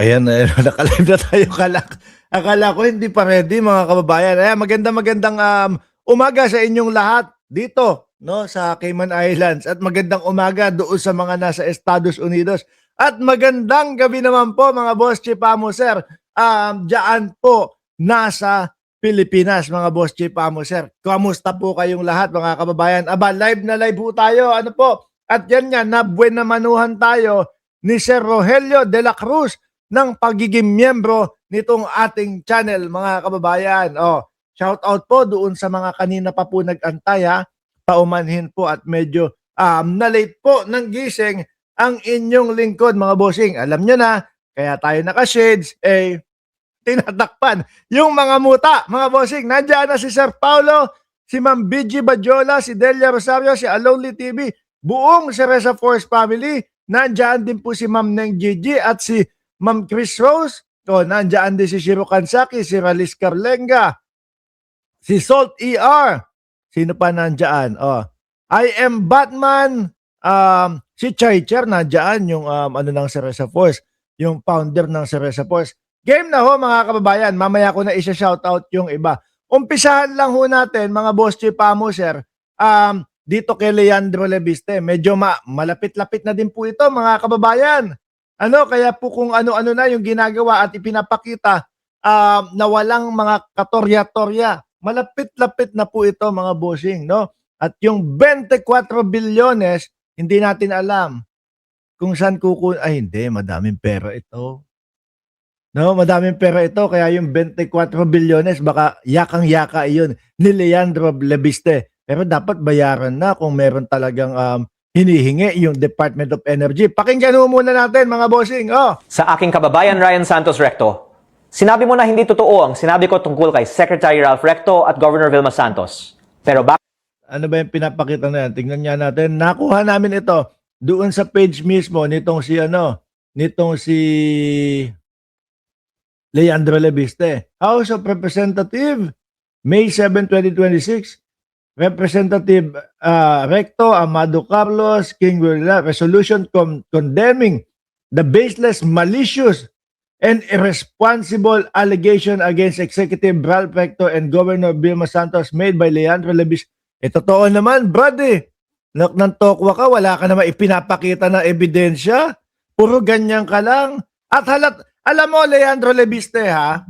Ayan, ayan naka-live na tayo. Akala ko hindi pa ready mga kababayan. Ayan, magandang umaga sa inyong lahat dito, no, sa Cayman Islands, at magandang umaga doon sa mga nasa Estados Unidos. At magandang gabi naman po mga boss Chipamo sir. Diyan po nasa Pilipinas mga boss Chipamo sir. Kamusta po kayong lahat mga kababayan? Aba, live na live po tayo. Ano po? At yan nga, nabuenamanuhan tayo ni Sir Rogelio de la Cruz ng pagiging miyembro nitong ating channel mga kababayan. Shout out po doon sa mga kanina pa po nag-antay ha. Paumanhin po at medyo na-late po ng gising ang inyong lingkod mga bossing. Alam nyo na, kaya tayo naka-shades, tinatakpan yung mga muta mga bossing. Nandiyan na si Sir Paulo, si Ma'am BG Badjola, si Delia Rosario, si Alonly TV, buong Cereza Force family. Nandiyan din po si Ma'am Neng Gigi at si Ma'am Chris Rose. Nandiyan din si Shiro Kansaki, si Ralis Carlenga, si Salt ER. Sino pa nandiyan? I am Batman. Si Chaicher nandiyan, yung ano ng Cereza Force, yung founder ng Cereza Force. Game na ho mga kababayan. Mamaya ko na isa-shoutout yung iba. Umpisahan lang ho natin mga boss Chipamo sir. Dito kay Leandro Lebiste, medyo malapit-lapit na din po ito mga kababayan. Kaya po kung ano-ano na yung ginagawa at ipinapakita na walang mga katorya-torya, malapit-lapit na po ito mga bossing, no? At yung 24 bilyones, hindi natin alam kung saan ay hindi, madaming pera ito. No, madaming pera ito, kaya yung 24 bilyones, baka yakang-yaka iyon ni Leandro Lebiste. Pero dapat bayaran na kung meron talagang hinihingi yung Department of Energy. Pakinggan mo muna natin mga bossing. Sa aking kababayan Ryan Santos Recto, sinabi mo na hindi totoo ang sinabi ko tungkol kay Secretary Ralph Recto at Governor Vilma Santos. Pero bakit? Ano ba yung pinapakita na yan? Tingnan niya natin. Nakuha namin ito doon sa page mismo nitong si Leandro Lebiste. House of Representative, May 7, 2026. Representative Recto Amado Carlos King Guerrilla, resolution condemning the baseless, malicious, and irresponsible allegation against Executive Ralph Recto and Governor Vilma Santos made by Leandro Lebiste. Totoo naman, Brad ng tokwa ka, wala ka naman ipinapakita na ebidensya. Puro ganyan ka lang. At alam mo, Leandro Lebiste ha,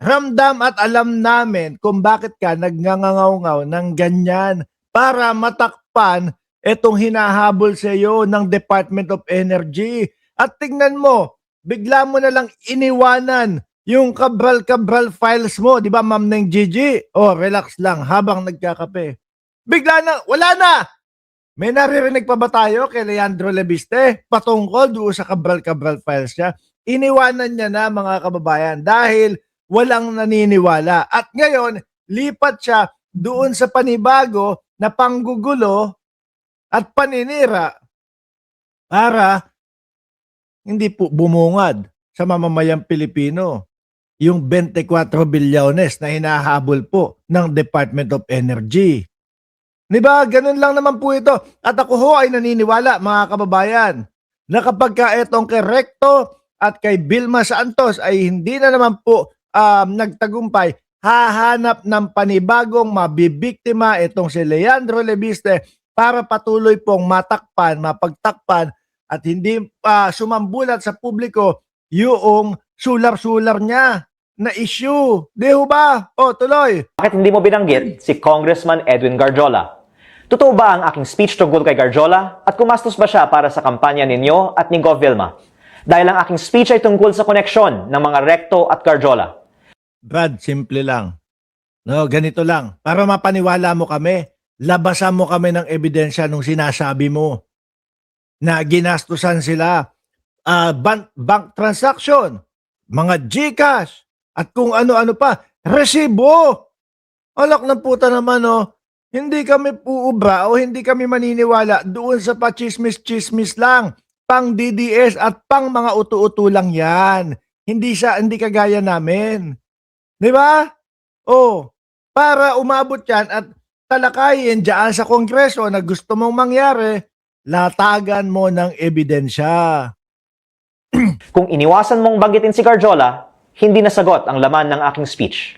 ramdam at alam namin kung bakit ka nagngangangaw ng ganyan para matakpan itong hinahabol sa iyo ng Department of Energy. At tingnan mo, bigla mo na lang iniwanan yung Cabral files mo, di ba Ma'am Neng Gigi? Relax lang habang nagkakape. Bigla na, wala na! May naririnig pa ba tayo kay Leandro Lebiste patungkol doon sa Cabral files niya? Iniwanan niya na mga kababayan dahil walang naniniwala. At ngayon, lipat siya doon sa panibago na panggugulo at paninira para hindi po bumungad sa mamamayang Pilipino yung 24 bilyones na hinahabol po ng Department of Energy. Diba? Ganun lang naman po ito. At ako ho ay naniniwala mga kababayan na kapag ka etong kay Recto at kay Vilma Santos ay hindi na naman po nagtagumpay, hahanap ng panibagong mabibiktima itong si Leandro Lebiste para patuloy pong mapagtakpan at hindi sumambulat sa publiko yung sular-sular niya na issue. Di ho ba? Tuloy. Bakit hindi mo binanggit si Congressman Edwin Garjola? Totoo ba ang aking speech tungkol kay Garjola at kumastos ba siya para sa kampanya ninyo at ni Gov. Vilma? Dahil ang aking speech ay tungkol sa koneksyon ng mga Recto at Garjola. Brad, simple lang. No, ganito lang. Para mapaniwala mo kami, labasan mo kami ng ebidensya nung sinasabi mo na ginastusan sila bank transaction, mga GCash, at kung ano-ano pa, resibo. Alak ng puta naman, hindi kami puubra o hindi kami maniniwala doon sa pa-chismis-chismis lang. Pang DDS at pang mga utu-utu lang yan. Hindi kagaya namin. Di ba? Para umabot yan at talakayin dyan sa Kongreso na gusto mong mangyari, latagan mo ng ebidensya. Kung iniwasan mong banggitin si Garjola, hindi nasagot ang laman ng aking speech.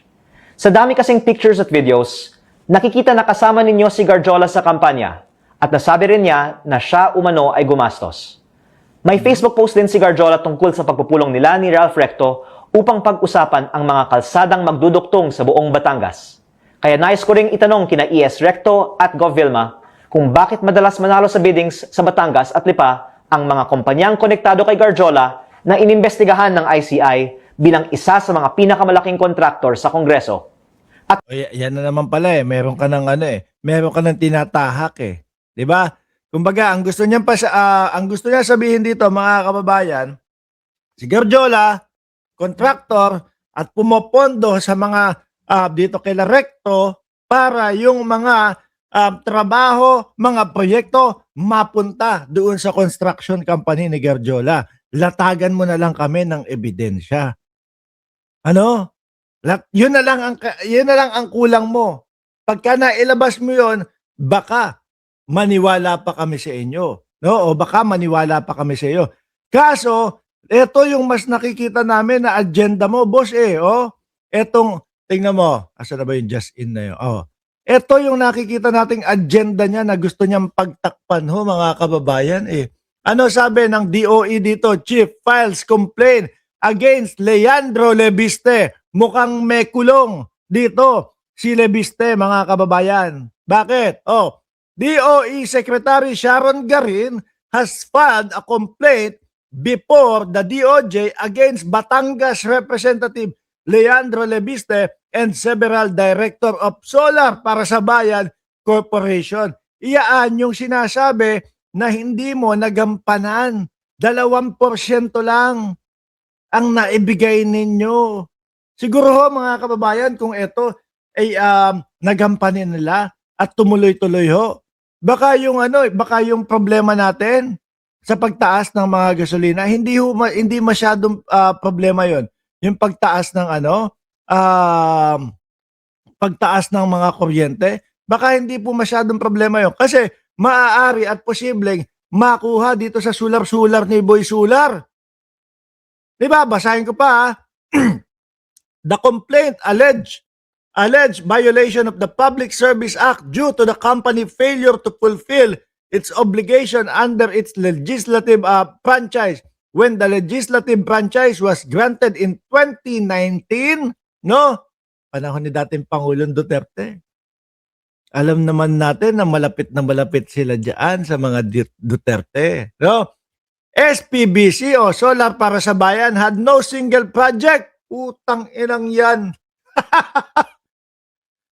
Sa dami kasing pictures at videos, nakikita na kasama ninyo si Garjola sa kampanya at nasabi rin niya na siya umano ay gumastos. May Facebook post din si Garjola tungkol sa pagpupulong nila ni Ralph Recto upang pag-usapan ang mga kalsadang magduduktong sa buong Batangas. Kaya nais ko ring itanong kina ES Recto at Gov Vilma kung bakit madalas manalo sa biddings sa Batangas at Lipa ang mga kumpanyang konektado kay Garjola na inimbestigahan ng ICI bilang isa sa mga pinakamalaking kontraktor sa Kongreso. O, yan na naman pala eh. Meron ka ng meron ka ng tinatahak eh. 'Di ba? Kumbaga, ang gusto niya sabihin dito mga kababayan, si Garjola, kontraktor at pumopondo sa mga dito kay Recto para yung mga trabaho, mga proyekto mapunta doon sa construction company ni Garjola. Latagan mo na lang kami ng ebidensya. Ano? Yun na lang ang kulang mo. Pagka nailabas mo yun, baka maniwala pa kami sa inyo. No? O baka maniwala pa kami sa iyo. Kaso, ito yung mas nakikita namin na agenda mo, boss eh. Oh. Etong, tingnan mo, asa na ba yung just in na yun? Oh. Ito yung nakikita nating agenda niya na gusto niyang pagtakpan ho, mga kababayan eh. Ano sabi ng DOE dito? Chief files complaint against Leandro Lebiste. Mukhang may kulong dito si Lebiste, mga kababayan. Bakit? Oh, DOE Secretary Sharon Garin has filed a complaint before the DOJ against Batangas Representative Leandro Lebiste and several director of Solar para sa Bayan Corporation. Iyaan yung sinasabi na hindi mo nagampanan. 2% lang ang naibigay ninyo. Siguro ho, mga kababayan, kung ito ay nagampanin nila at tumuloy-tuloy ho, baka yung problema natin sa pagtaas ng mga gasolina, hindi masyadong problema 'yon. Yung pagtaas ng pagtaas ng mga kuryente, baka hindi po masyadong problema 'yon kasi maaari at posibleng makuha dito sa sular-sular ni Boy Sular. 'Di ba? Basahin ko pa. The complaint alleged violation of the Public Service Act due to the company failure to fulfill its obligation under its legislative franchise. When the legislative franchise was granted in 2019, no? Panahon ni dating Pangulong Duterte. Alam naman natin na malapit sila diyan sa mga Duterte, no? SPBC o Solar para sa Bayan had no single project. Utang inang yan.